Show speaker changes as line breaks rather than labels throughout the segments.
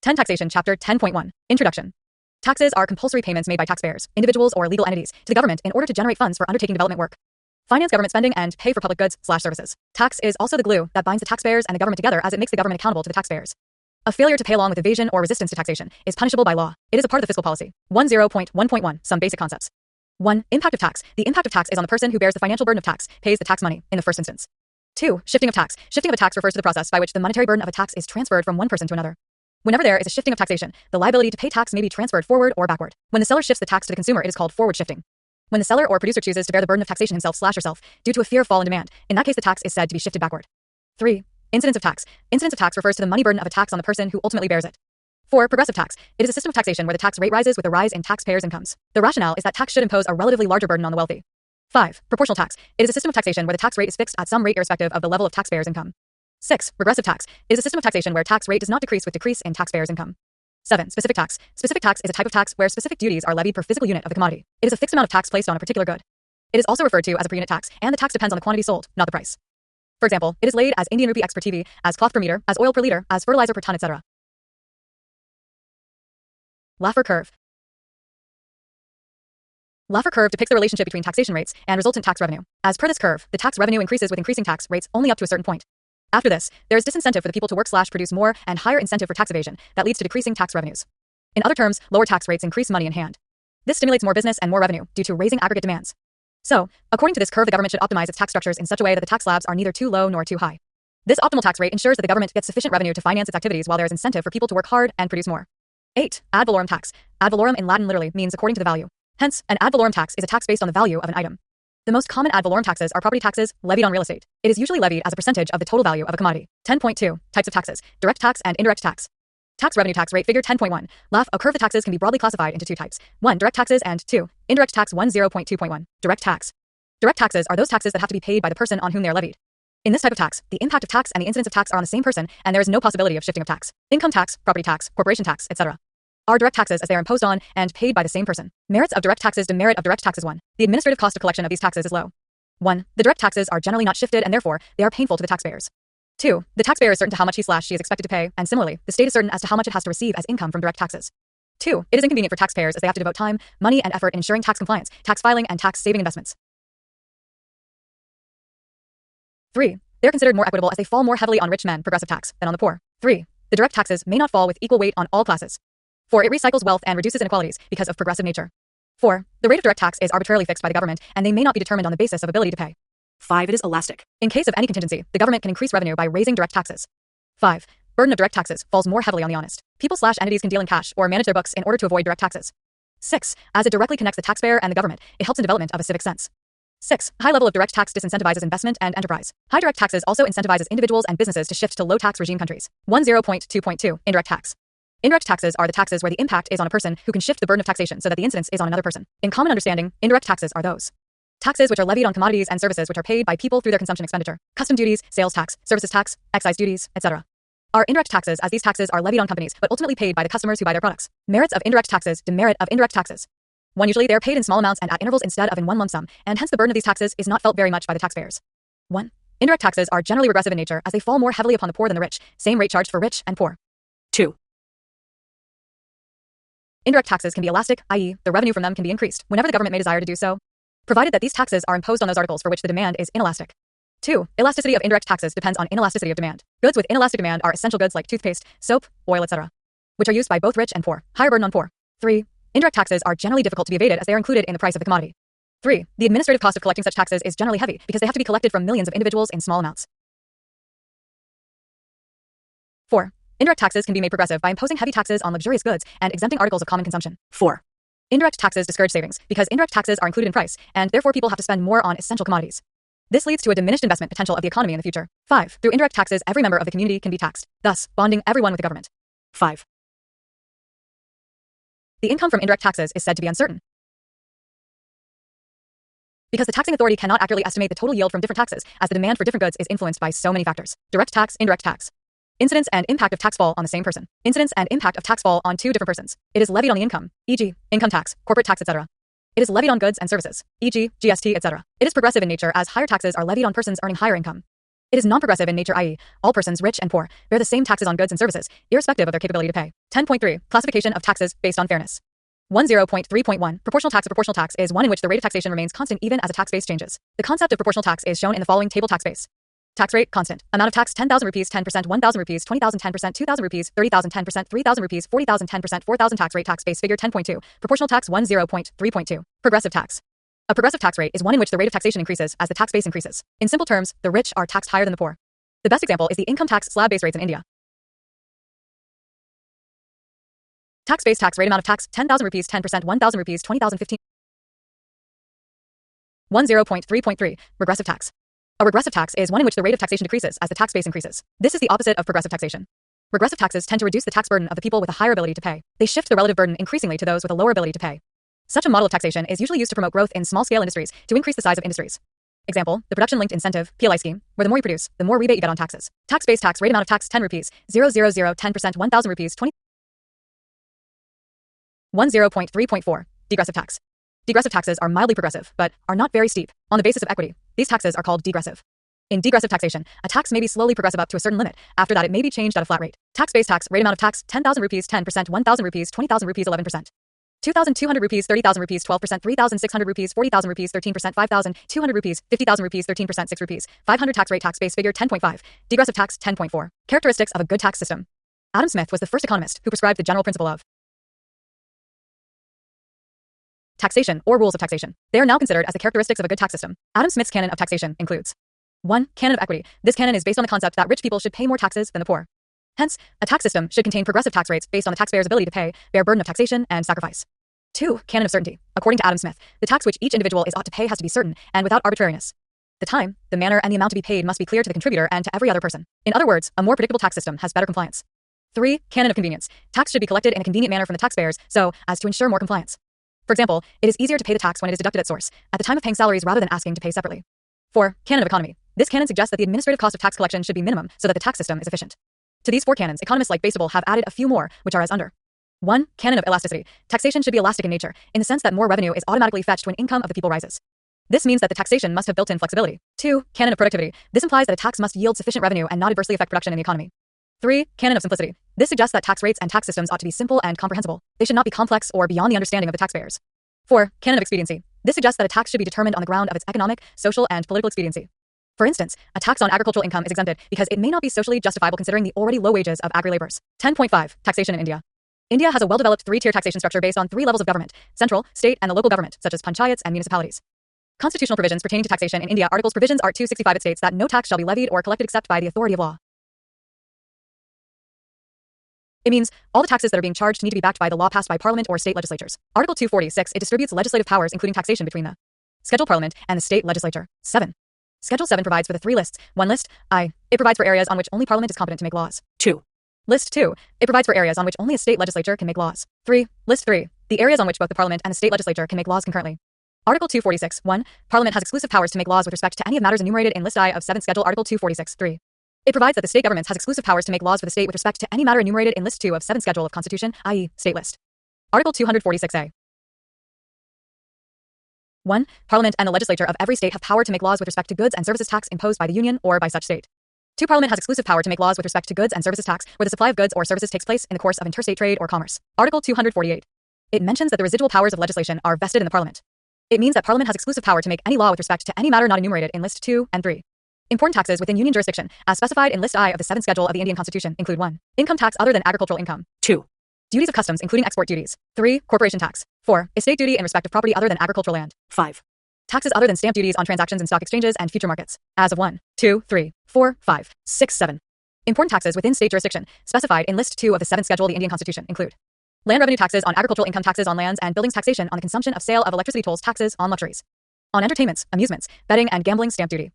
10 Taxation Chapter 10.1 Introduction. Taxes are compulsory payments made by taxpayers, individuals or legal entities, to the government in order to generate funds for undertaking development work, finance government spending, and pay for public goods/services. Tax is also the glue that binds the taxpayers and the government together, as it makes the government accountable to the taxpayers. A failure to pay along with evasion or resistance to taxation is punishable by law. It is a part of the fiscal policy. 10.1.1 Some basic concepts. 1. Impact of tax. The impact of tax is on the person who bears the financial burden of tax, pays the tax money, in the first instance. 2. Shifting of tax. Shifting of a tax refers to the process by which the monetary burden of a tax is transferred from one person to another. Whenever there is a shifting of taxation, the liability to pay tax may be transferred forward or backward. When the seller shifts the tax to the consumer, it is called forward shifting. When the seller or producer chooses to bear the burden of taxation himself/herself due to a fear of fall in demand, in that case the tax is said to be shifted backward. 3. Incidence of tax. Incidence of tax refers to the money burden of a tax on the person who ultimately bears it. 4. Progressive tax. It is a system of taxation where the tax rate rises with the rise in taxpayers' incomes. The rationale is that tax should impose a relatively larger burden on the wealthy. 5. Proportional tax. It is a system of taxation where the tax rate is fixed at some rate irrespective of the level of taxpayers' income. 6. Regressive tax. It is a system of taxation where tax rate does not decrease with decrease in taxpayers' income. 7. Specific tax. Specific tax is a type of tax where specific duties are levied per physical unit of the commodity. It is a fixed amount of tax placed on a particular good. It is also referred to as a per unit tax, and the tax depends on the quantity sold, not the price. For example, it is laid as Indian rupee X per TV, as cloth per meter, as oil per liter, as fertilizer per ton, etc. Laffer curve. Laffer curve depicts the relationship between taxation rates and resultant tax revenue. As per this curve, the tax revenue increases with increasing tax rates only up to a certain point. After this, there is disincentive for the people to work/produce more and higher incentive for tax evasion that leads to decreasing tax revenues. In other terms, lower tax rates increase money in hand. This stimulates more business and more revenue due to raising aggregate demands. So, according to this curve, the government should optimize its tax structures in such a way that the tax slabs are neither too low nor too high. This optimal tax rate ensures that the government gets sufficient revenue to finance its activities while there is incentive for people to work hard and produce more. 8. Ad valorem tax. Ad valorem in Latin literally means according to the value. Hence, an ad valorem tax is a tax based on the value of an item. The most common ad valorem taxes are property taxes levied on real estate. It is usually levied as a percentage of the total value of a commodity. 10.2 Types of taxes. Direct tax and indirect tax. Tax revenue tax rate figure 10.1. LAF, a curve. The taxes can be broadly classified into two types. 1. Direct taxes and 2. Indirect tax. 10.2.1 Direct tax. Direct taxes are those taxes that have to be paid by the person on whom they are levied. In this type of tax, the impact of tax and the incidence of tax are on the same person, and there is no possibility of shifting of tax. Income tax, property tax, corporation tax, etc. are direct taxes as they are imposed on and paid by the same person. Merits of direct taxes. Demerit of direct taxes. 1. The administrative cost of collection of these taxes is low. 1. The direct taxes are generally not shifted and therefore they are painful to the taxpayers. 2. The taxpayer is certain to how much he/she is expected to pay, and similarly, the state is certain as to how much it has to receive as income from direct taxes. 2. It is inconvenient for taxpayers as they have to devote time, money, and effort in ensuring tax compliance, tax filing, and tax-saving investments. 3. They are considered more equitable as they fall more heavily on rich men, progressive tax, than on the poor. 3. The direct taxes may not fall with equal weight on all classes. 4. It recycles wealth and reduces inequalities because of progressive nature. 4. The rate of direct tax is arbitrarily fixed by the government, and they may not be determined on the basis of ability to pay. 5. It is elastic. In case of any contingency, the government can increase revenue by raising direct taxes. 5. Burden of direct taxes falls more heavily on the honest. People/entities can deal in cash or manage their books in order to avoid direct taxes. 6. As it directly connects the taxpayer and the government, it helps in development of a civic sense. 6. High level of direct tax disincentivizes investment and enterprise. High direct taxes also incentivizes individuals and businesses to shift to low tax regime countries. 10.2.2 Indirect tax. Indirect taxes are the taxes where the impact is on a person who can shift the burden of taxation so that the incidence is on another person. In common understanding, indirect taxes are those taxes which are levied on commodities and services which are paid by people through their consumption expenditure. Custom duties, sales tax, services tax, excise duties, etc. are indirect taxes, as these taxes are levied on companies but ultimately paid by the customers who buy their products. Merits of indirect taxes. Demerit of indirect taxes. 1. Usually they are paid in small amounts and at intervals instead of in one lump sum, and hence the burden of these taxes is not felt very much by the taxpayers. 1. Indirect taxes are generally regressive in nature as they fall more heavily upon the poor than the rich, same rate charged for rich and poor. 2. Indirect taxes can be elastic, i.e., the revenue from them can be increased whenever the government may desire to do so, provided that these taxes are imposed on those articles for which the demand is inelastic. 2. Elasticity of indirect taxes depends on inelasticity of demand. Goods with inelastic demand are essential goods like toothpaste, soap, oil, etc., which are used by both rich and poor. Higher burden on poor. 3. Indirect taxes are generally difficult to be evaded as they are included in the price of the commodity. 3. The administrative cost of collecting such taxes is generally heavy because they have to be collected from millions of individuals in small amounts. 4. Indirect taxes can be made progressive by imposing heavy taxes on luxurious goods and exempting articles of common consumption. 4. Indirect taxes discourage savings because indirect taxes are included in price, and therefore people have to spend more on essential commodities. This leads to a diminished investment potential of the economy in the future. 5. Through indirect taxes, every member of the community can be taxed, thus bonding everyone with the government. 5. The income from indirect taxes is said to be uncertain because the taxing authority cannot accurately estimate the total yield from different taxes, as the demand for different goods is influenced by so many factors. Direct tax, indirect tax. Incidence and impact of tax fall on the same person. Incidence and impact of tax fall on two different persons. It is levied on the income, e.g., income tax, corporate tax, etc. It is levied on goods and services, e.g., GST, etc. It is progressive in nature as higher taxes are levied on persons earning higher income. It is non-progressive in nature, i.e., all persons, rich and poor, bear the same taxes on goods and services, irrespective of their capability to pay. 10.3. Classification of taxes based on fairness. 10.3.1. Proportional tax. A proportional tax is one in which the rate of taxation remains constant even as a tax base changes. The concept of proportional tax is shown in the following table. Tax base. Tax rate, constant. Amount of tax, 10,000 rupees, 10%, 1,000 rupees, 20,000, 10%, 2,000 rupees, 30,000, 10%, 3,000 rupees, 40,000, 10%, 4,000. Tax rate. Tax base figure 10.2. Proportional tax 10.3.2. Progressive tax. A progressive tax rate is one in which the rate of taxation increases as the tax base increases. In simple terms, the rich are taxed higher than the poor. The best example is the income tax slab-based rates in India. Tax base tax rate. Amount of tax, 10,000 rupees, 10%, 1,000 rupees, 20,000, 15. 10.3.3. Regressive tax. A regressive tax is one in which the rate of taxation decreases as the tax base increases. This is the opposite of progressive taxation. Regressive taxes tend to reduce the tax burden of the people with a higher ability to pay. They shift the relative burden increasingly to those with a lower ability to pay. Such a model of taxation is usually used to promote growth in small-scale industries to increase the size of industries. Example, the production-linked incentive (PLI) scheme, where the more you produce, the more rebate you get on taxes. Tax-based tax rate. Amount of tax, 10 rupees, 000, 10%, 1,000 rupees, 20. 10.3.4. Degressive tax. Degressive taxes are mildly progressive, but are not very steep. On the basis of equity, these taxes are called degressive. In degressive taxation, a tax may be slowly progressive up to a certain limit. After that, it may be changed at a flat rate. Tax-based tax rate. Amount of tax, 10,000 rupees, 10%, 1,000 rupees, 20,000 rupees, 11%. 2,200 rupees, 30,000 rupees, 12%, 3,600 rupees, 40,000 rupees, 13%, 5,200 rupees, 50,000 rupees, 13%, 6 rupees, 500. Tax rate. Tax base figure 10.5. Degressive tax 10.4. Characteristics of a good tax system. Adam Smith was the first economist who prescribed the general principle of taxation or rules of taxation. They are now considered as the characteristics of a good tax system. Adam Smith's canon of taxation includes 1. Canon of equity. This canon is based on the concept that rich people should pay more taxes than the poor. Hence, a tax system should contain progressive tax rates based on the taxpayer's ability to pay, bear burden of taxation, and sacrifice. 2. Canon of certainty. According to Adam Smith, the tax which each individual is ought to pay has to be certain and without arbitrariness. The time, the manner, and the amount to be paid must be clear to the contributor and to every other person. In other words, a more predictable tax system has better compliance. 3. Canon of convenience. Tax should be collected in a convenient manner from the taxpayers so as to ensure more compliance. For example, it is easier to pay the tax when it is deducted at source, at the time of paying salaries rather than asking to pay separately. 4. Canon of economy. This canon suggests that the administrative cost of tax collection should be minimum so that the tax system is efficient. To these 4 canons, economists like Bastable have added a few more, which are as under. 1. Canon of elasticity. Taxation should be elastic in nature, in the sense that more revenue is automatically fetched when income of the people rises. This means that the taxation must have built-in flexibility. 2. Canon of productivity. This implies that a tax must yield sufficient revenue and not adversely affect production in the economy. 3. Canon of simplicity. This suggests that tax rates and tax systems ought to be simple and comprehensible. They should not be complex or beyond the understanding of the taxpayers. 4. Canon of expediency. This suggests that a tax should be determined on the ground of its economic, social, and political expediency. For instance, a tax on agricultural income is exempted because it may not be socially justifiable considering the already low wages of agri-laborers. 10.5. Taxation in India. India has a well-developed 3-tier taxation structure based on 3 levels of government: central, state, and the local government, such as panchayats and municipalities. Constitutional provisions pertaining to taxation in India. Articles Provisions Art 265. It states that no tax shall be levied or collected except by the authority of law. It means all the taxes that are being charged need to be backed by the law passed by Parliament or state legislatures. Article 246. It distributes legislative powers including taxation between the scheduled Parliament and the state legislature. 7. Schedule 7 provides for the 3 lists. 1 list, I. It provides for areas on which only Parliament is competent to make laws. 2. List 2. It provides for areas on which only a state legislature can make laws. 3. List 3. The areas on which both the Parliament and the state legislature can make laws concurrently. Article 246. 1. Parliament has exclusive powers to make laws with respect to any of matters enumerated in List I of 7th Schedule. Article 246. 3. It provides that the state government has exclusive powers to make laws for the state with respect to any matter enumerated in List 2 of 7th Schedule of Constitution, i.e., State List. Article 246a. 1. Parliament and the legislature of every state have power to make laws with respect to goods and services tax imposed by the Union or by such state. 2. Parliament has exclusive power to make laws with respect to goods and services tax where the supply of goods or services takes place in the course of interstate trade or commerce. Article 248. It mentions that the residual powers of legislation are vested in the Parliament. It means that Parliament has exclusive power to make any law with respect to any matter not enumerated in List 2 and 3. Important taxes within Union jurisdiction, as specified in List I of the 7th Schedule of the Indian Constitution, include 1. Income tax other than agricultural income. 2. Duties of customs including export duties. 3. Corporation tax. 4. Estate duty in respect of property other than agricultural land. 5. Taxes other than stamp duties on transactions in stock exchanges and future markets, as of 1, 2, 3, 4, 5, 6, 7. Important taxes within state jurisdiction, specified in List 2 of the 7th Schedule of the Indian Constitution, include land revenue taxes on agricultural income, taxes on lands and buildings, taxation on the consumption of sale of electricity, tolls, taxes on luxuries, on entertainments, amusements, betting and gambling, stamp duty.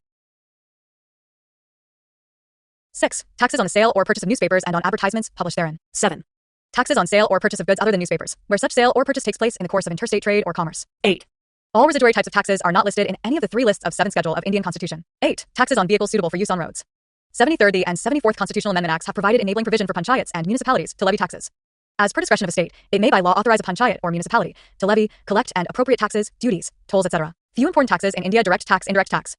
6. Taxes on the sale or purchase of newspapers and on advertisements published therein. 7. Taxes on sale or purchase of goods other than newspapers, where such sale or purchase takes place in the course of interstate trade or commerce. 8. All residuary types of taxes are not listed in any of the 3 lists of 7th Schedule of Indian Constitution. 8. Taxes on vehicles suitable for use on roads. 73rd and 74th Constitutional Amendment Acts have provided enabling provision for panchayats and municipalities to levy taxes. As per discretion of a state, it may by law authorize a panchayat or municipality to levy, collect, and appropriate taxes, duties, tolls, etc. Few important taxes in India: direct tax, indirect tax.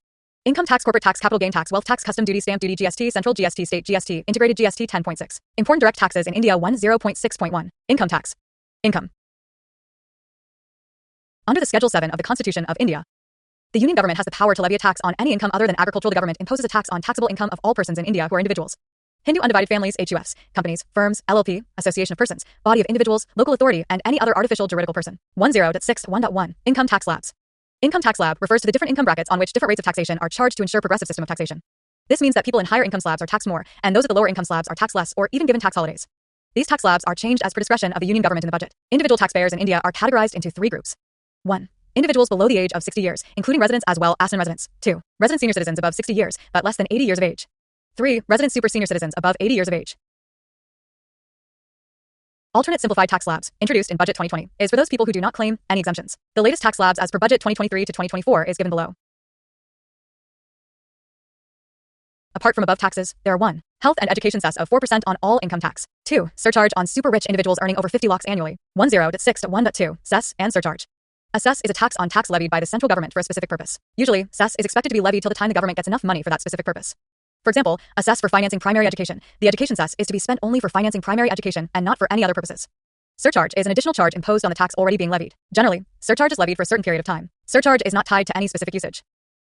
Income tax, corporate tax, capital gain tax, wealth tax, custom duty, stamp duty, GST, central GST, state GST, integrated GST 10.6. Important direct taxes in India 10.6.1. Income tax. Income. Under the Schedule 7 of the Constitution of India, the Union government has the power to levy a tax on any income other than agricultural. The government imposes a tax on taxable income of all persons in India who are individuals. Hindu undivided families, HUFs, companies, firms, LLP, association of persons, body of individuals, local authority, and any other artificial juridical person. 10.61.1. Income tax slabs. Income tax slab refers to the different income brackets on which different rates of taxation are charged to ensure progressive system of taxation. This means that people in higher income slabs are taxed more, and those at the lower income slabs are taxed less or even given tax holidays. These tax slabs are changed as per discretion of the Union government in the budget. Individual taxpayers in India are categorized into 3 groups. 1. Individuals below the age of 60 years, including residents as well as non-residents. 2. Resident senior citizens above 60 years, but less than 80 years of age. 3. Resident super senior citizens above 80 years of age. Alternate simplified tax slabs, introduced in Budget 2020, is for those people who do not claim any exemptions. The latest tax slabs as per Budget 2023 to 2024 is given below. Apart from above taxes, there are 1. Health and education cess of 4% on all income tax. 2. Surcharge on super rich individuals earning over 50 lakhs annually. 10.6.1.2. Cess and surcharge. A cess is a tax on tax levied by the central government for a specific purpose. Usually, cess is expected to be levied till the time the government gets enough money for that specific purpose. For example, a cess for financing primary education. The education cess is to be spent only for financing primary education and not for any other purposes. Surcharge is an additional charge imposed on the tax already being levied. Generally, surcharge is levied for a certain period of time. Surcharge is not tied to any specific usage.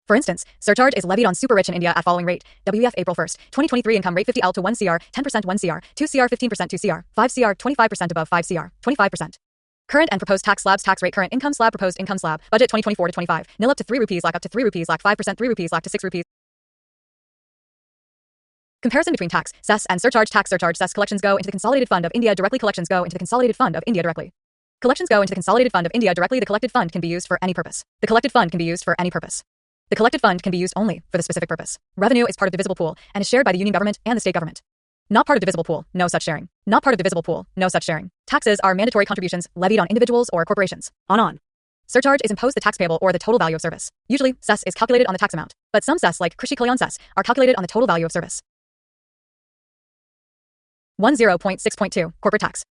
For instance, surcharge is levied on super rich in India at following rate: WEF April 1st, 2023 income rate 50L to 1 CR, 10% 1 CR, 2 CR 15% 2 CR, 5 CR 25% above 5 CR, 25%. Current and proposed tax slabs. Tax rate: current income slab, proposed income slab. Budget 2024 to 25. Nil up to 3 rupees, lakh up to 3 rupees, lakh 5%, 3 rupees, lakh to 6 rupees. Comparison between tax, cess, and surcharge. Tax, surcharge, cess. Collections go into the Consolidated Fund of India directly. Collections go into the Consolidated Fund of India directly. Collections go into the Consolidated Fund of India directly. The collected fund can be used for any purpose. The collected fund can be used for any purpose. The collected fund can be used only for the specific purpose. Revenue is part of the divisible pool and is shared by the Union government and the state government. Not part of the divisible pool, no such sharing. Not part of the divisible pool, no such sharing. Taxes are mandatory contributions levied on individuals or corporations. On. Surcharge is imposed the tax payable or the total value of service. Usually, cess is calculated on the tax amount, but some cess, like Krishi Kalyan cess, are calculated on the total value of service. 10.6.2. Corporate tax.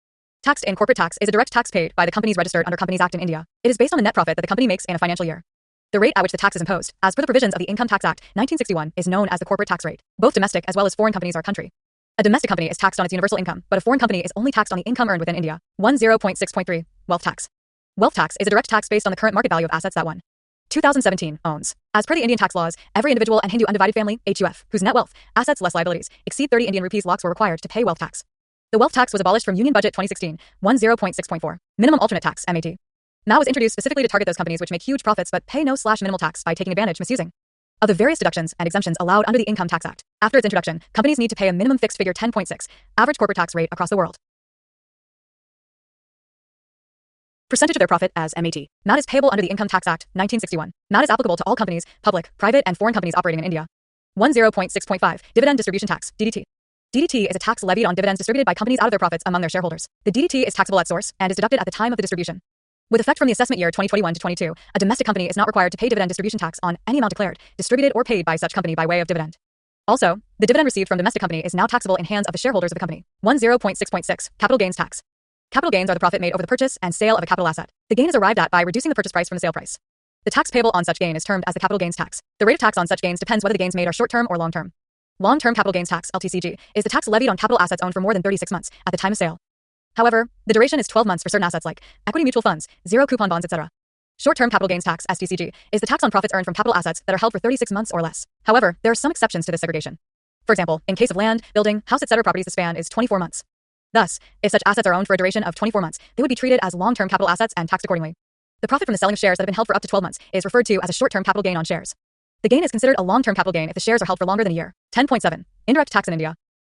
Tax in corporate tax is a direct tax paid by the companies registered under Companies Act in India. It is based on the net profit that the company makes in a financial year. The rate at which the tax is imposed, as per the provisions of the Income Tax Act 1961, is known as the corporate tax rate. Both domestic as well as foreign companies are country. A domestic company is taxed on its universal income, but a foreign company is only taxed on the income earned within India. 10.6.3. Wealth tax. Wealth tax is a direct tax based on the current market value of assets that one 2017 owns. As per the Indian tax laws, every individual and Hindu undivided family, HUF, whose net wealth, assets less liabilities, exceed 30 Indian rupees lakhs were required to pay wealth tax. The wealth tax was abolished from Union Budget 2016. 10.6.4. Minimum alternate tax, MAT. MAT was introduced specifically to target those companies which make huge profits but pay no/minimal tax by taking advantage, misusing of the various deductions and exemptions allowed under the Income Tax Act. After its introduction, companies need to pay a minimum fixed figure 10.6 average corporate tax rate across the world. Percentage of their profit as MAT. MAT is payable under the Income Tax Act 1961. MAT is applicable to all companies, public, private, and foreign companies operating in India. 10.6.5. Dividend distribution tax, DDT. DDT is a tax levied on dividends distributed by companies out of their profits among their shareholders. The DDT is taxable at source and is deducted at the time of the distribution. With effect from the assessment year 2021 to 22, a domestic company is not required to pay dividend distribution tax on any amount declared, distributed, or paid by such company by way of dividend. Also, the dividend received from domestic company is now taxable in hands of the shareholders of the company. 10.6.6. Capital gains tax. Capital gains are the profit made over the purchase and sale of a capital asset. The gain is arrived at by reducing the purchase price from the sale price. The tax payable on such gain is termed as the capital gains tax. The rate of tax on such gains depends whether the gains made are short-term or long-term. Long-term capital gains tax, LTCG, is the tax levied on capital assets owned for more than 36 months at the time of sale. However, the duration is 12 months for certain assets like equity mutual funds, zero coupon bonds, etc. Short-term capital gains tax, STCG, is the tax on profits earned from capital assets that are held for 36 months or less. However, there are some exceptions to this segregation. For example, in case of land, building, house, etc. properties, the span is 24 months. Thus, if such assets are owned for a duration of 24 months, they would be treated as long-term capital assets and taxed accordingly. The profit from the selling of shares that have been held for up to 12 months is referred to as a short-term capital gain on shares. The gain is considered a long-term capital gain if the shares are held for longer than a year. 10.7. Indirect tax in India.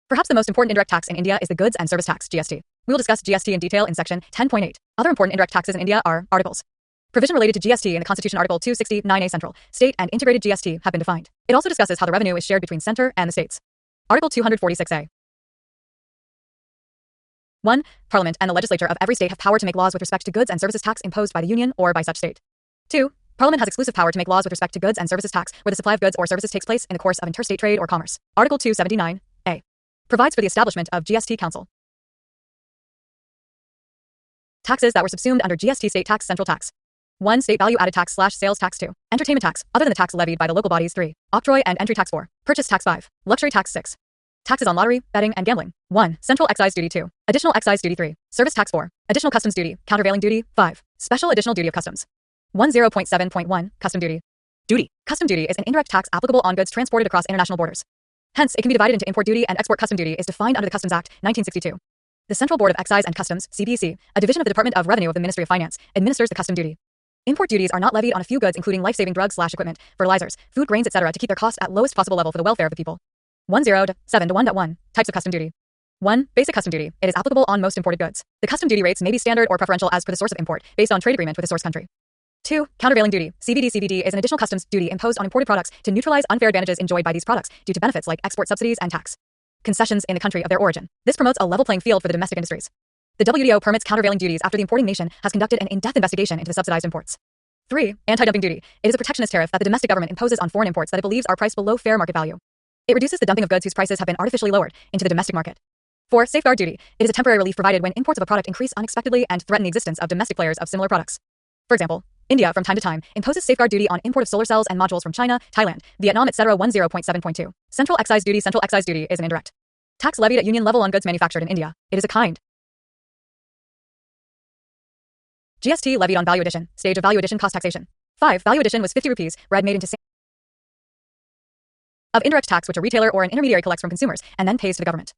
Perhaps the most important indirect tax in India is the goods and service tax, GST. We will discuss GST in detail in section 10.8. Other important indirect taxes in India are articles. Provision related to GST in the Constitution Article 269A central, state, and integrated GST have been defined. It also discusses how the revenue is shared between center and the states. Article 246A. 1. Parliament and the legislature of every state have power to make laws with respect to goods and services tax imposed by the union or by such state. 2. Parliament has exclusive power to make laws with respect to goods and services tax where the supply of goods or services takes place in the course of interstate trade or commerce. Article 279A. Provides for the establishment of GST Council. Taxes that were subsumed under GST state tax, central tax. 1. State value-added tax/sales tax. 2. Entertainment tax, other than the tax levied by the local bodies. 3. Octroi and entry tax. 4. Purchase tax. 5. Luxury tax. 6. Taxes on lottery, betting, and gambling. 1. Central excise duty. 2. Additional excise duty. 3. Service tax. 4. Additional customs duty, countervailing duty. 5. Special additional duty of customs. 10.7.1 Custom duty. Duty. Custom duty is an indirect tax applicable on goods transported across international borders. Hence, it can be divided into import duty and export custom duty is defined under the Customs Act, 1962. The Central Board of Excise and Customs, CBEC, a division of the Department of Revenue of the Ministry of Finance, administers the custom duty. Import duties are not levied on a few goods including life-saving drugs/equipment, fertilizers, food grains, etc. to keep their costs at lowest possible level for the welfare of the people. 1.0.7.1 Types of custom duty. 1. Basic custom duty. It is applicable on most imported goods. The custom duty rates may be standard or preferential as per the source of import, based on trade agreement with the source country. 2. Countervailing duty. CVD is an additional customs duty imposed on imported products to neutralize unfair advantages enjoyed by these products due to benefits like export subsidies and tax concessions in the country of their origin. This promotes a level playing field for the domestic industries. The WTO permits countervailing duties after the importing nation has conducted an in-depth investigation into the subsidized imports. 3. Anti-dumping duty. It is a protectionist tariff that the domestic government imposes on foreign imports that it believes are priced below fair market value. It reduces the dumping of goods whose prices have been artificially lowered into the domestic market. 4. Safeguard duty. It is a temporary relief provided when imports of a product increase unexpectedly and threaten the existence of domestic players of similar products. For example, India from time to time imposes safeguard duty on import of solar cells and modules from China, Thailand, Vietnam, etc. 10.7.2 Central excise duty. Central excise duty is an indirect tax levied at union level on goods manufactured in India. It is a kind GST levied on value addition. Stage of value addition cost taxation. 5. Value addition was 50 rupees, bread made into of indirect tax which a retailer or an intermediary collects from consumers and then pays to the government.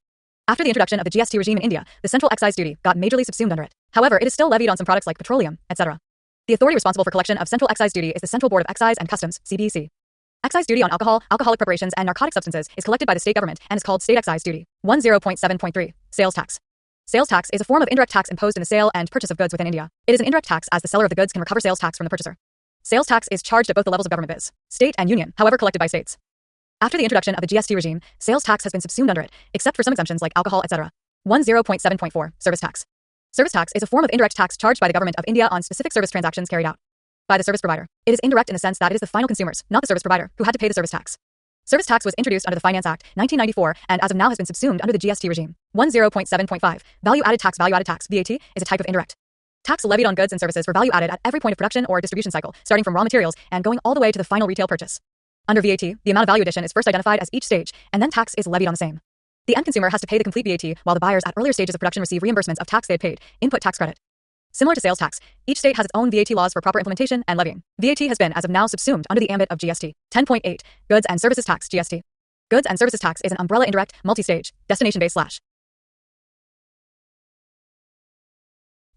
After the introduction of the GST regime in India, the central excise duty got majorly subsumed under it. However, it is still levied on some products like petroleum, etc. The authority responsible for collection of central excise duty is the Central Board of Excise and Customs, CBEC. Excise duty on alcohol, alcoholic preparations, and narcotic substances is collected by the state government and is called state excise duty. 10.7.3 Sales tax. Sales tax is a form of indirect tax imposed in the sale and purchase of goods within India. It is an indirect tax as the seller of the goods can recover sales tax from the purchaser. Sales tax is charged at both the levels of government viz. State and union, however collected by states. After the introduction of the GST regime, sales tax has been subsumed under it, except for some exemptions like alcohol, etc. 10.7.4 Service tax. Service tax is a form of indirect tax charged by the government of India on specific service transactions carried out by the service provider. It is indirect in the sense that it is the final consumers, not the service provider, who had to pay the service tax. Service tax was introduced under the Finance Act, 1994, and as of now has been subsumed under the GST regime. 10.7.5 Value-added tax. Value-added tax, VAT, is a type of indirect tax levied on goods and services for value added at every point of production or distribution cycle, starting from raw materials and going all the way to the final retail purchase. Under VAT, the amount of value addition is first identified as each stage, and then tax is levied on the same. The end consumer has to pay the complete VAT, while the buyers at earlier stages of production receive reimbursements of tax they had paid, input tax credit. Similar to sales tax, each state has its own VAT laws for proper implementation and levying. VAT has been, as of now, subsumed under the ambit of GST. 10.8 Goods and Services Tax, GST. Goods and Services Tax is an umbrella indirect, multi-stage, destination-based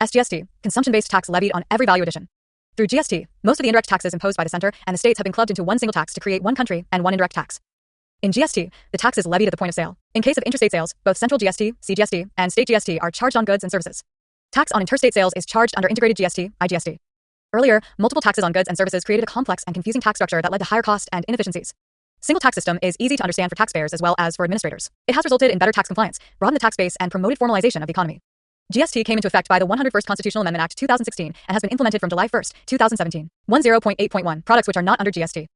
SGST, consumption-based tax levied on every value addition. Through GST, most of the indirect taxes imposed by the center and the states have been clubbed into one single tax to create one country and one indirect tax. In GST, the tax is levied at the point of sale. In case of interstate sales, both central GST, CGST, and state GST are charged on goods and services. Tax on interstate sales is charged under integrated GST, IGST. Earlier, multiple taxes on goods and services created a complex and confusing tax structure that led to higher cost and inefficiencies. Single tax system is easy to understand for taxpayers as well as for administrators. It has resulted in better tax compliance, broadened the tax base, and promoted formalization of the economy. GST came into effect by the 101st Constitutional Amendment Act 2016 and has been implemented from July 1, 2017. 10.8.1 Products which are not under GST.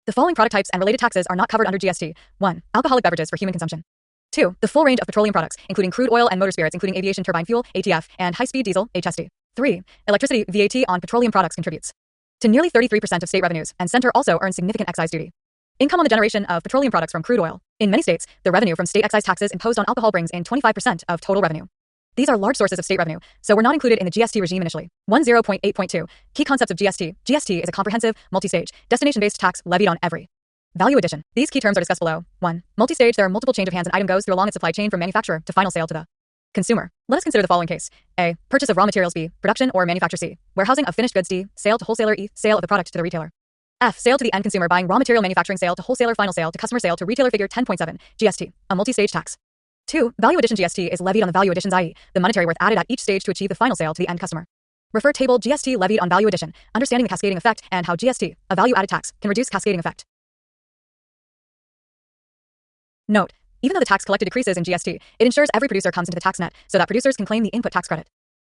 The following product types and related taxes are not covered under GST. 1. Alcoholic beverages for human consumption. 2. The full range of petroleum products, including crude oil and motor spirits, including aviation turbine fuel, ATF, and high-speed diesel, HSD. 3. Electricity, VAT on petroleum products contributes to nearly 33% of state revenues, and center also earns significant excise duty. Income on the generation of petroleum products from crude oil. In many states, the revenue from state excise taxes imposed on alcohol brings in 25% of total revenue. These are large sources of state revenue, so were not included in the GST regime initially. 10.8.2 Key concepts of GST. GST is a comprehensive, multi-stage, destination-based tax levied on every value addition. These key terms are discussed below. 1. Multi-stage. There are multiple change of hands an item goes through along its supply chain from manufacturer to final sale to the consumer. Let us consider the following case. A. Purchase of raw materials. B. Production or manufacture. C. Warehousing of finished goods. D. Sale to wholesaler. E. Sale of the product to the retailer. F. Sale to the end consumer buying raw material. Manufacturing. Sale to wholesaler. Final sale to customer. Sale to retailer. Figure 10.7 GST. A multi-stage tax. 2. Value addition. GST is levied on the value additions, i.e., the monetary worth added at each stage to achieve the final sale to the end customer. Refer table GST levied on value addition, understanding the cascading effect and how GST, a value-added tax, can reduce cascading effect. Note: even though the tax collected decreases in GST, it ensures every producer comes into the tax net so that producers can claim the input tax credit.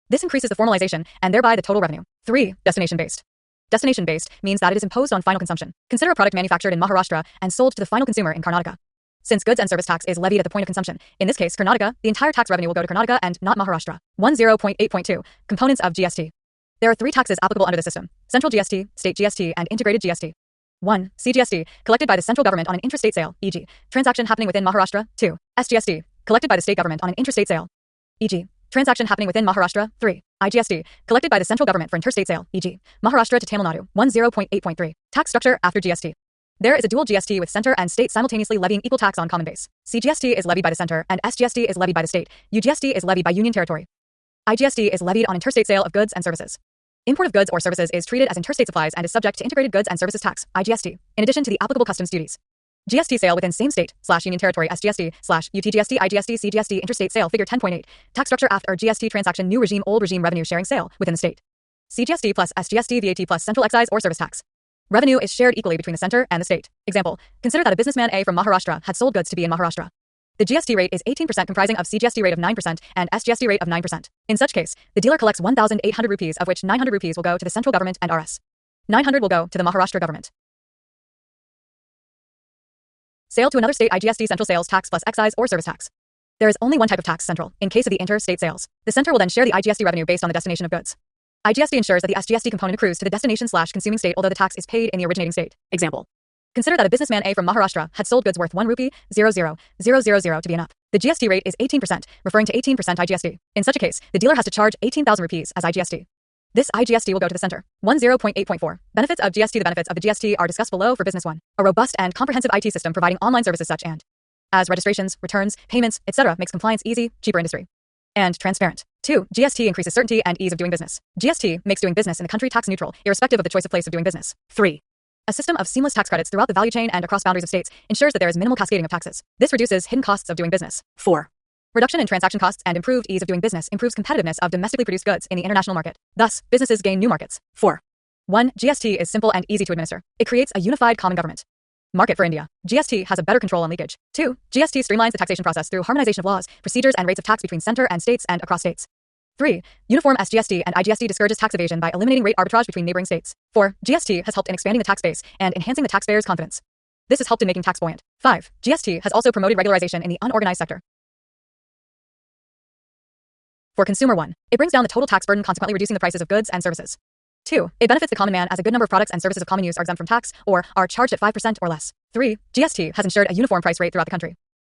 This increases the formalization and thereby the total revenue. 3. Destination-based. Destination-based means that it is imposed on final consumption. Consider a product manufactured in Maharashtra and sold to the final consumer in Karnataka. Since goods and service tax is levied at the point of consumption, in this case, Karnataka, the entire tax revenue will go to Karnataka and not Maharashtra. 10.8.2 Components of GST. There are three taxes applicable under the system: central GST, state GST, and integrated GST. 1. CGST, collected by the central government on an intrastate sale, e.g., transaction happening within Maharashtra. 2. SGST, collected by the state government on an interstate sale, e.g., transaction happening within Maharashtra. 3. IGST, collected by the central government for interstate sale, e.g., Maharashtra to Tamil Nadu. 10.8.3. Tax structure after GST. There is a dual GST with center and state simultaneously levying equal tax on common base. CGST is levied by the center, and SGST is levied by the state. UGST is levied by union territory. IGST is levied on interstate sale of goods and services. Import of goods or services is treated as interstate supplies and is subject to integrated goods and services tax, IGST, in addition to the applicable customs duties. GST sale within same state/union territory, SGST/UTGST, IGST, CGST, interstate sale, figure 10.8. Tax structure after GST transaction, new regime, old regime, revenue sharing sale within the state. CGST plus SGST, VAT plus central excise or service tax. Revenue is shared equally between the center and the state. Example, consider that a businessman A from Maharashtra had sold goods to B in Maharashtra. The GST rate is 18%, comprising of CGST rate of 9% and SGST rate of 9%. In such case, the dealer collects 1,800 rupees, of which 900 rupees will go to the central government and Rs. 900 will go to the Maharashtra government. Sale to another state, IGST, central sales tax plus excise or service tax. There is only one type of tax, central, in case of the interstate sales. The center will then share the IGST revenue based on the destination of goods. IGST ensures that the SGST component accrues to the destination/consuming state, although the tax is paid in the originating state. Example, consider that a businessman A from Maharashtra had sold goods worth 1 rupee 00000 to be an up. The GST rate is 18%, referring to 18% IGST. In such a case, the dealer has to charge 18,000 rupees as IGST. This IGST will go to the center. 10.8.4. Benefits of GST. The benefits of the GST are discussed below for business 1. A robust and comprehensive IT system providing online services such as registrations, returns, payments, etc. makes compliance easy, cheaper industry, and transparent. 2. GST increases certainty and ease of doing business. GST makes doing business in the country tax neutral, irrespective of the choice of place of doing business. 3. A system of seamless tax credits throughout the value chain and across boundaries of states ensures that there is minimal cascading of taxes. This reduces hidden costs of doing business. 4. Reduction in transaction costs and improved ease of doing business improves competitiveness of domestically produced goods in the international market. Thus, businesses gain new markets. 4. 1. GST is simple and easy to administer. It creates a unified common government market for India. GST has a better control on leakage. 2. GST streamlines the taxation process through harmonization of laws, procedures, and rates of tax between center and states and across states. 3. Uniform SGST and IGST discourages tax evasion by eliminating rate arbitrage between neighboring states. 4. GST has helped in expanding the tax base and enhancing the taxpayer's confidence. This has helped in making tax buoyant. 5. GST has also promoted regularization in the unorganized sector. For consumer 1, it brings down the total tax burden, consequently reducing the prices of goods and services. 2. It benefits the common man as a good number of products and services of common use are exempt from tax or are charged at 5% or less. 3. GST has ensured a uniform price rate throughout the country.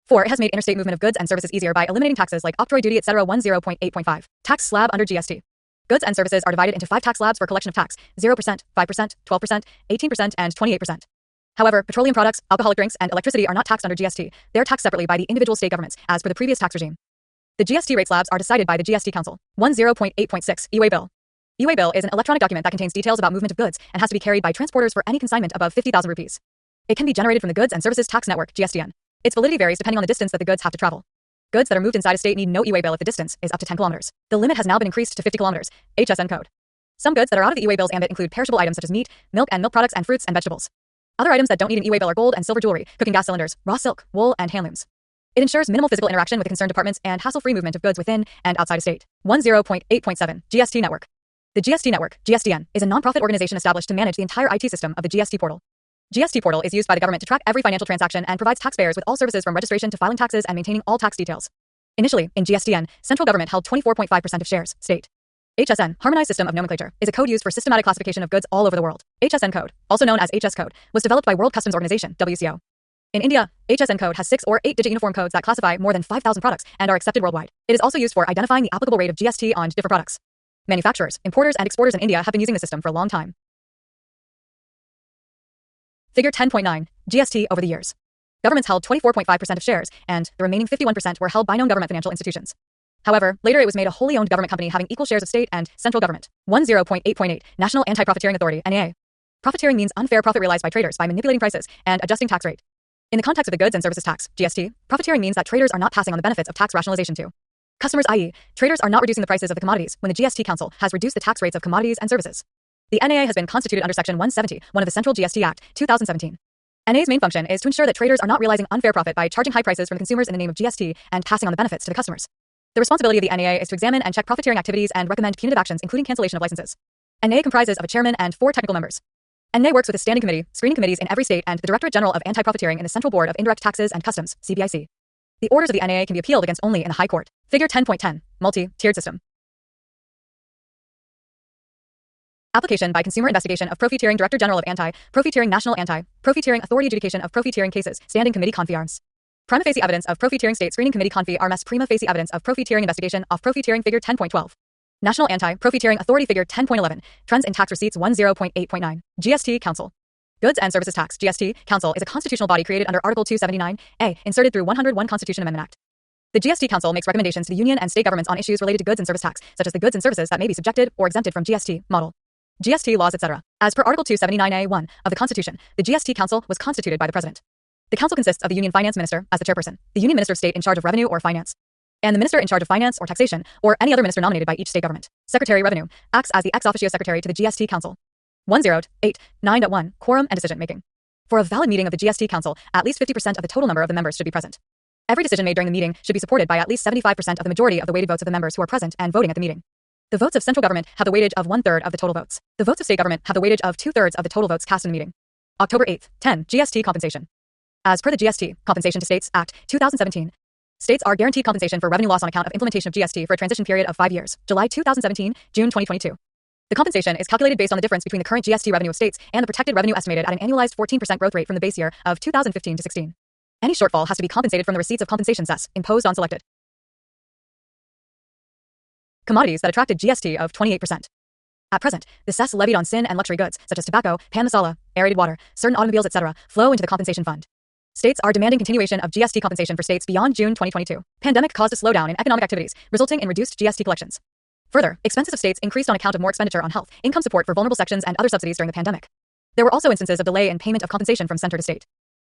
4. It has made interstate movement of goods and services easier by eliminating taxes like octroi duty, etc. 10.8.5. Tax slab under GST. Goods and services are divided into 5 tax slabs for collection of tax: 0%, 5%, 12%, 18%, and 28%. However, petroleum products, alcoholic drinks, and electricity are not taxed under GST. They are taxed separately by the individual state governments, as per the previous tax regime. The GST rate slabs are decided by the GST Council. 10.8.6. E-way bill. E-way bill is an electronic document that contains details about movement of goods and has to be carried by transporters for any consignment above 50,000 rupees. It can be generated from the Goods and Services Tax Network, GSTN. Its validity varies depending on the distance that the goods have to travel. Goods that are moved inside a state need no e-way bill if the distance is up to 10 kilometers. The limit has now been increased to 50 kilometers. HSN code. Some goods that are out of the e-way bill's ambit include perishable items such as meat, milk and milk products, and fruits and vegetables. Other items that don't need an e-way bill are gold and silver jewelry, cooking gas cylinders, raw silk, wool, and handlooms. It ensures minimal physical interaction with the concerned departments and hassle-free movement of goods within and outside a state. 10.8.7. GST Network. The GST Network, GSTN, is a non-profit organization established to manage the entire IT system of the GST portal. GST portal is used by the government to track every financial transaction and provides taxpayers with all services from registration to filing taxes and maintaining all tax details. Initially, in GSTN, central government held 24.5% of shares, state. HSN, Harmonized System of Nomenclature, is a code used for systematic classification of goods all over the world. HSN code, also known as HS code, was developed by World Customs Organization, WCO. In India, HSN code has 6 or 8-digit uniform codes that classify more than 5,000 products and are accepted worldwide. It is also used for identifying the applicable rate of GST on different products. Manufacturers, importers, and exporters in India have been using the system for a long time. Figure 10.9. GST over the years. Governments held 24.5% of shares, and the remaining 51% were held by non-government financial institutions. However, later it was made a wholly owned government company having equal shares of state and central government. 10.8.8. National Anti-Profiteering Authority, NAA. Profiteering means unfair profit realized by traders by manipulating prices and adjusting tax rate. In the context of the Goods and Services Tax, GST, profiteering means that traders are not passing on the benefits of tax rationalization to customers, i.e., traders are not reducing the prices of the commodities when the GST Council has reduced the tax rates of commodities and services. The NAA has been constituted under Section 170, one of the Central GST Act, 2017. NAA's main function is to ensure that traders are not realizing unfair profit by charging high prices from the consumers in the name of GST and passing on the benefits to the customers. The responsibility of the NAA is to examine and check profiteering activities and recommend punitive actions, including cancellation of licenses. NAA comprises of a chairman and 4 technical members. NAA works with a standing committee, screening committees in every state, and the Directorate General of Anti-Profiteering in the Central Board of Indirect Taxes and Customs, CBIC. The orders of the NAA can be appealed against only in the High Court. Figure 10.10. Multi-tiered system. Application by Consumer Investigation of Profiteering Director General of Anti-Profiteering National Anti-Profiteering Authority Adjudication of Profiteering Cases Standing Committee Confi Arms. Prima facie evidence of Profiteering State Screening Committee Confi Arms. Prima facie evidence of Profiteering Investigation of Profiteering Figure 10.12. National Anti-Profiteering Authority Figure 10.11. Trends in Tax Receipts 10.8.9. GST Council. Goods and Services Tax GST Council is a constitutional body created under Article 279A, inserted through 101 Constitution Amendment Act. The GST Council makes recommendations to the Union and state governments on issues related to goods and service tax, such as the goods and services that may be subjected or exempted from GST, model, GST laws, etc. As per Article 279A(1) of the Constitution, the GST Council was constituted by the President. The Council consists of the Union Finance Minister as the chairperson, the Union Minister of State in charge of Revenue or Finance, and the Minister in charge of Finance or Taxation, or any other minister nominated by each state government. Secretary Revenue acts as the ex officio secretary to the GST Council. 10.8.9.1 Quorum and decision making. For a valid meeting of the GST Council, at least 50% of the total number of the members should be present. Every decision made during the meeting should be supported by at least 75% of the majority of the weighted votes of the members who are present and voting at the meeting. The votes of central government have the weightage of 1/3 of the total votes. The votes of state government have the weightage of 2/3 of the total votes cast in the meeting. October 8th, 10. GST compensation. As per the GST Compensation to States Act, 2017, states are guaranteed compensation for revenue loss on account of implementation of GST for a transition period of 5 years, July 2017, June 2022. The compensation is calculated based on the difference between the current GST revenue of states and the projected revenue estimated at an annualized 14% growth rate from the base year of 2015 to 16. Any shortfall has to be compensated from the receipts of compensation cess imposed on selected commodities that attracted GST of 28%. At present, the cess levied on sin and luxury goods, such as tobacco, pan masala, aerated water, certain automobiles, etc., flow into the compensation fund. States are demanding continuation of GST compensation for states beyond June 2022. Pandemic caused a slowdown in economic activities, resulting in reduced GST collections. Further, expenses of states increased on account of more expenditure on health, income support for vulnerable sections, and other subsidies during the pandemic. There were also instances of delay in payment of compensation from center to state.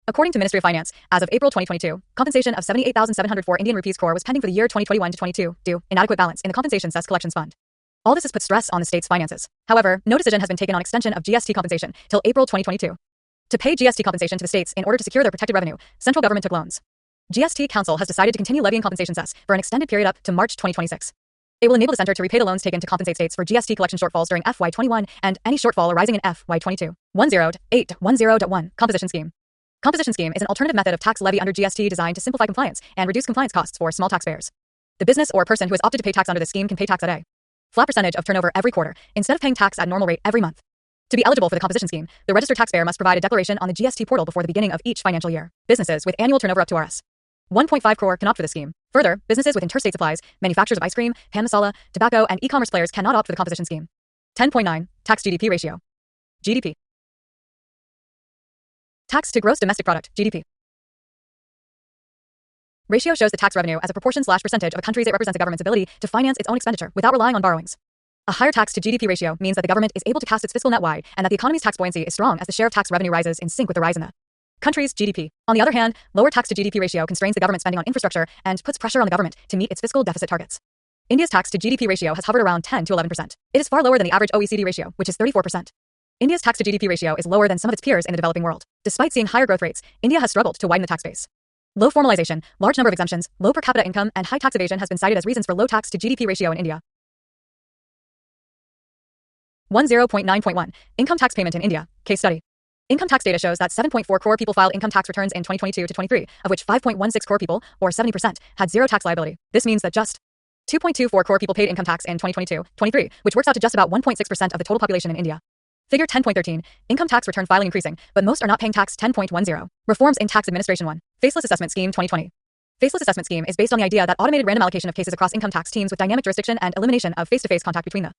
According to Ministry of Finance, as of April 2022, compensation of 78,704 Indian rupees crore was pending for the year 2021 to 22, due inadequate balance in the compensation cess collections fund. All this has put stress on the state's finances. However, no decision has been taken on extension of GST compensation till April 2022. To pay GST compensation to the states in order to secure their protected revenue, central government took loans. GST Council has decided to continue levying compensation cess for an extended period up to March 2026. It will enable the center to repay the loans taken to compensate states for GST collection shortfalls during FY21 and any shortfall arising in FY22. 10.8.10.1 Composition Scheme. Composition scheme is an alternative method of tax levy under GST designed to simplify compliance and reduce compliance costs for small taxpayers. The business or person who has opted to pay tax under this scheme can pay tax at a flat percentage of turnover every quarter, instead of paying tax at normal rate every month. To be eligible for the composition scheme, the registered taxpayer must provide a declaration on the GST portal before the beginning of each financial year. Businesses with annual turnover up to Rs. 1.5 crore can opt for the scheme. Further, businesses with interstate supplies, manufacturers of ice cream, pan masala, tobacco, and e-commerce players cannot opt for the composition scheme. 10.9 Tax GDP ratio. GDP. Tax to gross domestic product, GDP. Ratio shows the tax revenue as a proportion/percentage of a country's. It represents the government's ability to finance its own expenditure without relying on borrowings. A higher tax to GDP ratio means that the government is able to cast its fiscal net wide and that the economy's tax buoyancy is strong as the share of tax revenue rises in sync with the rise in the country's GDP. On the other hand, lower tax to GDP ratio constrains the government spending on infrastructure and puts pressure on the government to meet its fiscal deficit targets. India's tax to GDP ratio has hovered around 10 to 11%. It is far lower than the average OECD ratio, which is 34%. India's tax to GDP ratio is lower than some of its peers in the developing world. Despite seeing higher growth rates, India has struggled to widen the tax base. Low formalization, large number of exemptions, low per capita income, and high tax evasion has been cited as reasons for low tax to GDP ratio in India. 10.9.1 Income tax payment in India. Case study. Income tax data shows that 7.4 crore people filed income tax returns in 2022 to 23, of which 5.16 crore people, or 70%, had zero tax liability. This means that just 2.24 crore people paid income tax in 2022-23, which works out to just about 1.6% of the total population in India. Figure 10.13, income tax return filing increasing, but most are not paying tax. 10.10, reforms in tax administration. 1. Faceless assessment scheme 2020. Faceless assessment scheme is based on the idea that automated random allocation of cases across income tax teams with dynamic jurisdiction and elimination of face-to-face contact between the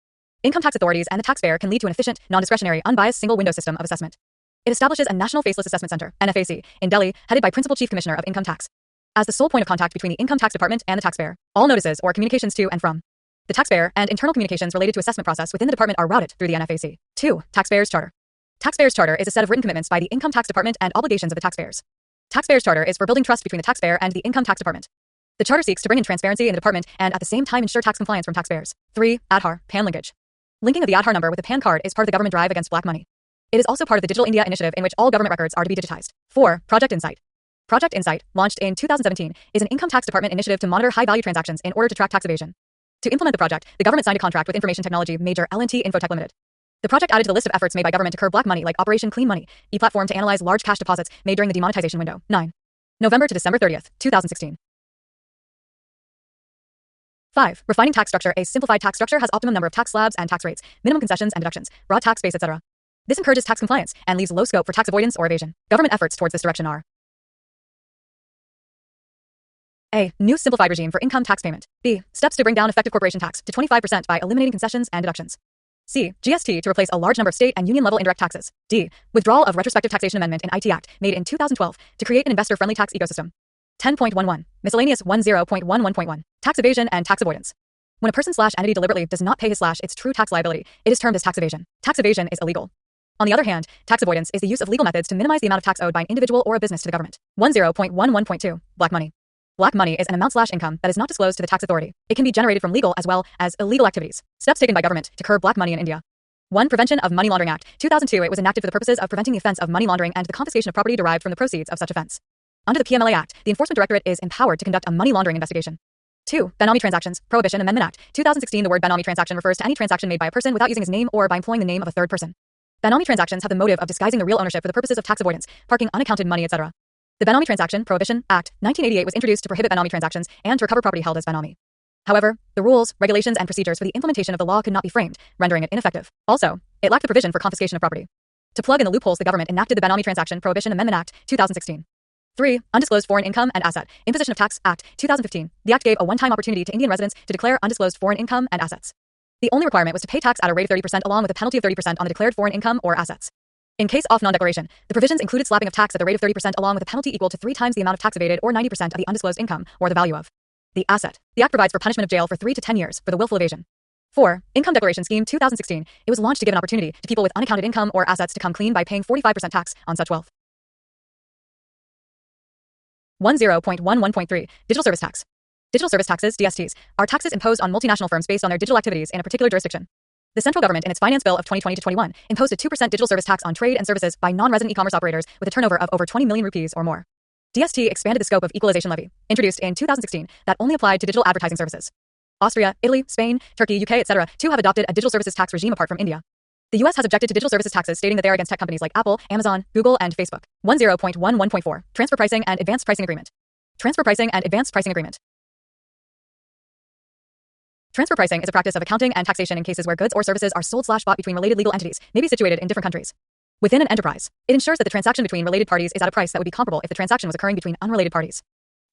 income tax authorities and the taxpayer can lead to an efficient, non-discretionary, unbiased single-window system of assessment. It establishes a National Faceless Assessment Center, NFAC, in Delhi, headed by Principal Chief Commissioner of Income Tax, as the sole point of contact between the Income Tax Department and the taxpayer. All notices or communications to and from the taxpayer and internal communications related to assessment process within the department are routed through the NFAC. 2. Taxpayers Charter. Taxpayers Charter is a set of written commitments by the Income Tax Department and obligations of the taxpayers. Taxpayers Charter is for building trust between the taxpayer and the Income Tax Department. The charter seeks to bring in transparency in the department and at the same time ensure tax compliance from taxpayers. 3. Aadhaar, PAN linkage. Linking of the Aadhaar number with the PAN card is part of the government drive against black money. It is also part of the Digital India initiative in which all government records are to be digitized. 4. Project Insight. Project Insight, launched in 2017, is an Income Tax Department initiative to monitor high-value transactions in order to track tax evasion. To implement the project, the government signed a contract with information technology major L&T Infotech Limited. The project added to the list of efforts made by government to curb black money like Operation Clean Money, e-platform to analyze large cash deposits made during the demonetization window. 9. November to December 30th, 2016. 5. Refining tax structure. A simplified tax structure has optimum number of tax slabs and tax rates, minimum concessions and deductions, broad tax base, etc. This encourages tax compliance and leaves low scope for tax avoidance or evasion. Government efforts towards this direction are: A. New simplified regime for income tax payment. B. Steps to bring down effective corporation tax to 25% by eliminating concessions and deductions. C. GST to replace a large number of state and union-level indirect taxes. D. Withdrawal of retrospective taxation amendment in IT Act, made in 2012, to create an investor-friendly tax ecosystem. 10.11. Miscellaneous 10.11.1. Tax evasion and tax avoidance. When a person/entity deliberately does not pay his/its true tax liability, it is termed as tax evasion. Tax evasion is illegal. On the other hand, tax avoidance is the use of legal methods to minimize the amount of tax owed by an individual or a business to the government. 10.11.2. Black money. Black money is an amount/income that is not disclosed to the tax authority. It can be generated from legal as well as illegal activities. Steps taken by government to curb black money in India. 1. Prevention of Money Laundering Act, 2002. It was enacted for the purposes of preventing the offense of money laundering and the confiscation of property derived from the proceeds of such offense. Under the PMLA Act, the Enforcement Directorate is empowered to conduct a money laundering investigation. 2. Benami Transactions, Prohibition Amendment Act, 2016. The word Benami transaction refers to any transaction made by a person without using his name or by employing the name of a third person. Benami transactions have the motive of disguising the real ownership for the purposes of tax avoidance, parking unaccounted money, etc. The Benami Transaction Prohibition Act, 1988 was introduced to prohibit Benami transactions and to recover property held as Benami. However, the rules, regulations, and procedures for the implementation of the law could not be framed, rendering it ineffective. Also, it lacked the provision for confiscation of property. To plug in the loopholes, the government enacted the Benami Transaction Prohibition Amendment Act, 2016. 3. Undisclosed Foreign Income and Asset, Imposition of Tax Act, 2015. The act gave a one-time opportunity to Indian residents to declare undisclosed foreign income and assets. The only requirement was to pay tax at a rate of 30% along with a penalty of 30% on the declared foreign income or assets. In case of non-declaration, the provisions included slapping of tax at the rate of 30% along with a penalty equal to 3 times the amount of tax evaded or 90% of the undisclosed income or the value of the asset. The act provides for punishment of jail for 3 to 10 years for the willful evasion. 4. Income Declaration Scheme, 2016. It was launched to give an opportunity to people with unaccounted income or assets to come clean by paying 45% tax on such wealth. 10.11.3. Digital Service Tax. Digital service taxes, DSTs, are taxes imposed on multinational firms based on their digital activities in a particular jurisdiction. The central government, in its Finance Bill of 2020-21, imposed a 2% digital service tax on trade and services by non-resident e-commerce operators with a turnover of over 20 million rupees or more. DST expanded the scope of equalization levy, introduced in 2016, that only applied to digital advertising services. Austria, Italy, Spain, Turkey, UK, etc. too have adopted a digital services tax regime apart from India. The US has objected to digital services taxes, stating that they are against tech companies like Apple, Amazon, Google, and Facebook. 10.11.4. Transfer Pricing and Advanced Pricing Agreement. Transfer Pricing and Advanced Pricing Agreement. Transfer pricing is a practice of accounting and taxation in cases where goods or services are sold/bought between related legal entities, may be situated in different countries. Within an enterprise, it ensures that the transaction between related parties is at a price that would be comparable if the transaction was occurring between unrelated parties.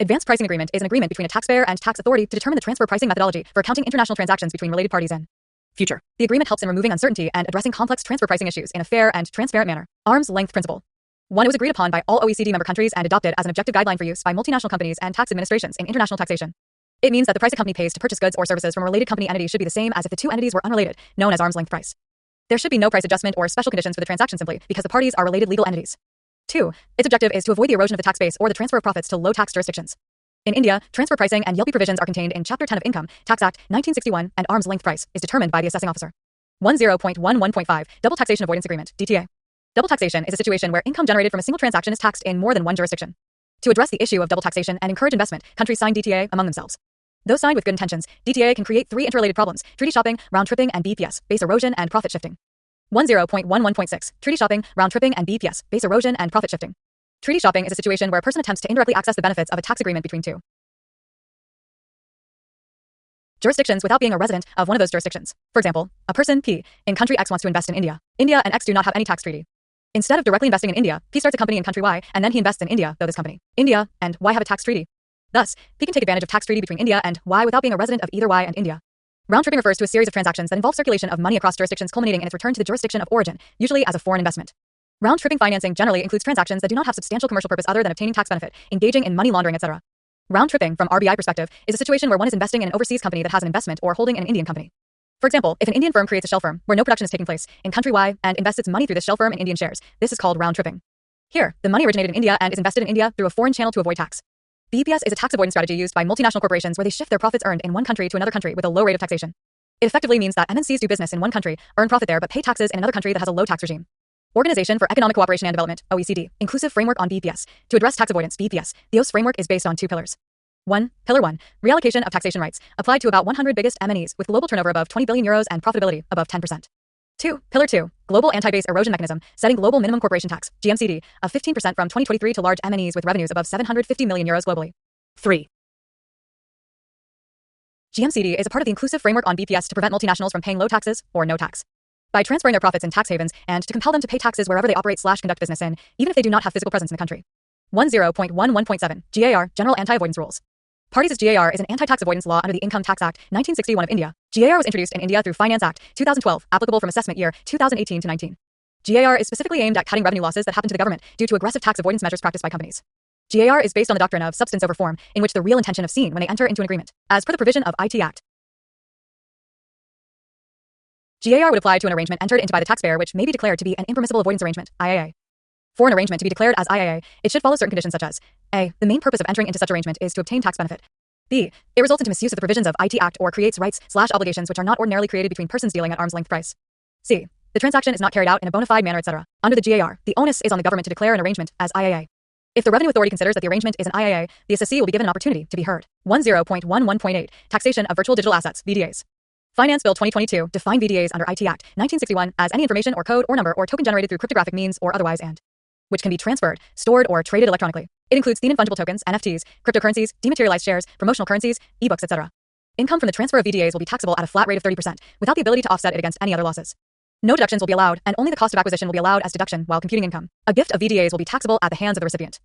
Advanced Pricing Agreement is an agreement between a taxpayer and tax authority to determine the transfer pricing methodology for accounting international transactions between related parties in future. The agreement helps in removing uncertainty and addressing complex transfer pricing issues in a fair and transparent manner. Arm's length principle. 1. It was agreed upon by all OECD member countries and adopted as an objective guideline for use by multinational companies and tax administrations in international taxation. It means that the price a company pays to purchase goods or services from a related company entity should be the same as if the two entities were unrelated, known as arm's length price. There should be no price adjustment or special conditions for the transaction simply because the parties are related legal entities. 2. Its objective is to avoid the erosion of the tax base or the transfer of profits to low tax jurisdictions. In India, transfer pricing and YLP provisions are contained in Chapter 10 of Income Tax Act, 1961, and arm's length price is determined by the assessing officer. 10.11.5. Double Taxation Avoidance Agreement, DTA. Double taxation is a situation where income generated from a single transaction is taxed in more than one jurisdiction. To address the issue of double taxation and encourage investment, countries sign DTA among themselves. Though signed with good intentions, DTA can create 3 interrelated problems: treaty shopping, round-tripping, and BPS, base erosion and profit shifting. 10.11.6. Treaty shopping, round-tripping, and BPS, base erosion and profit shifting. Treaty shopping is a situation where a person attempts to indirectly access the benefits of a tax agreement between two jurisdictions without being a resident of one of those jurisdictions. For example, a person, P, in country X wants to invest in India. India and X do not have any tax treaty. Instead of directly investing in India, P starts a company in country Y, and then he invests in India, though this company, India, and Y have a tax treaty. Thus, P can take advantage of tax treaty between India and Y without being a resident of either Y and India. Round-tripping refers to a series of transactions that involve circulation of money across jurisdictions culminating in its return to the jurisdiction of origin, usually as a foreign investment. Round-tripping financing generally includes transactions that do not have substantial commercial purpose other than obtaining tax benefit, engaging in money laundering, etc. Round-tripping, from RBI perspective, is a situation where one is investing in an overseas company that has an investment or holding in an Indian company. For example, if an Indian firm creates a shell firm where no production is taking place in country Y and invests its money through this shell firm in Indian shares, this is called round-tripping. Here, the money originated in India and is invested in India through a foreign channel to avoid tax. BPS is a tax avoidance strategy used by multinational corporations where they shift their profits earned in one country to another country with a low rate of taxation. It effectively means that MNCs do business in one country, earn profit there, but pay taxes in another country that has a low tax regime. Organization for Economic Cooperation and Development, OECD, Inclusive Framework on BPS. To address tax avoidance, BPS, the OS framework is based on 2 pillars. 1. Pillar 1. Reallocation of taxation rights, applied to about 100 biggest MNEs with global turnover above 20 billion euros and profitability above 10%. 2. Pillar 2. Global anti-base erosion mechanism, setting global minimum corporation tax, GMCD, of 15% from 2023 to large MNEs with revenues above 750 million euros globally. 3. GMCD is a part of the inclusive framework on BPS to prevent multinationals from paying low taxes or no tax. By transferring their profits in tax havens and to compel them to pay taxes wherever they operate/conduct business in, even if they do not have physical presence in the country. 10.11.7 GAR General Anti-Avoidance Rules. Parties as GAR is an anti-tax avoidance law under the Income Tax Act 1961 of India. GAR was introduced in India through Finance Act 2012, applicable from assessment year 2018 to 19. GAR is specifically aimed at cutting revenue losses that happen to the government due to aggressive tax avoidance measures practiced by companies. GAR is based on the doctrine of substance over form, in which the real intention of seen when they enter into an agreement, as per the provision of IT Act. GAR would apply to an arrangement entered into by the taxpayer which may be declared to be an impermissible avoidance arrangement, IAA. For an arrangement to be declared as IAA, it should follow certain conditions such as A. The main purpose of entering into such arrangement is to obtain tax benefit. B. It results into misuse of the provisions of IT Act or creates rights/obligations which are not ordinarily created between persons dealing at arm's length price. C. The transaction is not carried out in a bona fide manner, etc. Under the GAR, the onus is on the government to declare an arrangement as IAA. If the Revenue Authority considers that the arrangement is an IAA, the assessee will be given an opportunity to be heard. 10.11.8 Taxation of Virtual Digital Assets, VDAs. Finance Bill 2022 defined VDAs under IT Act 1961 as any information or code or number or token generated through cryptographic means or otherwise and which can be transferred, stored, or traded electronically. It includes non-fungible tokens, NFTs, cryptocurrencies, dematerialized shares, promotional currencies, ebooks, etc. Income from the transfer of VDAs will be taxable at a flat rate of 30%, without the ability to offset it against any other losses. No deductions will be allowed, and only the cost of acquisition will be allowed as deduction while computing income. A gift of VDAs will be taxable at the hands of the recipient.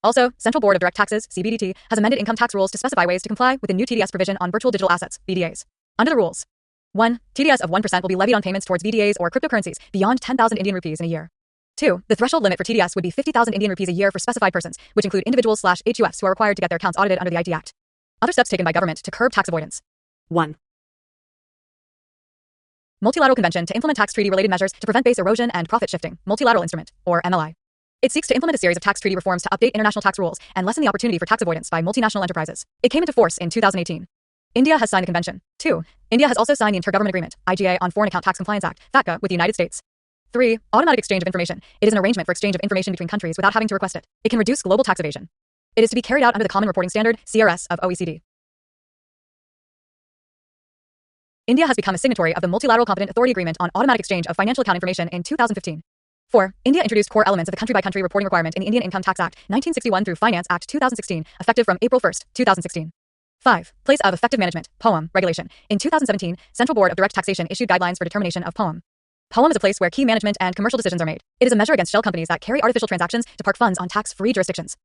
Also, Central Board of Direct Taxes, CBDT, has amended income tax rules to specify ways to comply with the new TDS provision on virtual digital assets, VDAs. Under the rules, 1. TDS of 1% will be levied on payments towards VDAs or cryptocurrencies beyond 10,000 Indian rupees in a year. 2. The threshold limit for TDS would be 50,000 Indian rupees a year for specified persons, which include individuals/HUFs who are required to get their accounts audited under the IT Act. Other steps taken by government to curb tax avoidance. 1. Multilateral Convention to implement tax treaty-related measures to prevent base erosion and profit shifting, Multilateral Instrument, or MLI. It seeks to implement a series of tax treaty reforms to update international tax rules and lessen the opportunity for tax avoidance by multinational enterprises. It came into force in 2018. India has signed the convention. 2. India has also signed the Intergovernment Agreement, IGA, on Foreign Account Tax Compliance Act, FATCA, with the United States. 3. Automatic exchange of information. It is an arrangement for exchange of information between countries without having to request it. It can reduce global tax evasion. It is to be carried out under the Common Reporting Standard, CRS, of OECD. India has become a signatory of the Multilateral Competent Authority Agreement on Automatic Exchange of Financial Account Information in 2015. 4. India introduced core elements of the country-by-country reporting requirement in the Indian Income Tax Act 1961 through Finance Act 2016, effective from April 1, 2016. 5. Place of Effective Management, POEM, Regulation. In 2017, Central Board of Direct Taxation issued guidelines for determination of POEM. POEM is a place where key management and commercial decisions are made. It is a measure against shell companies that carry artificial transactions to park funds on tax-free jurisdictions.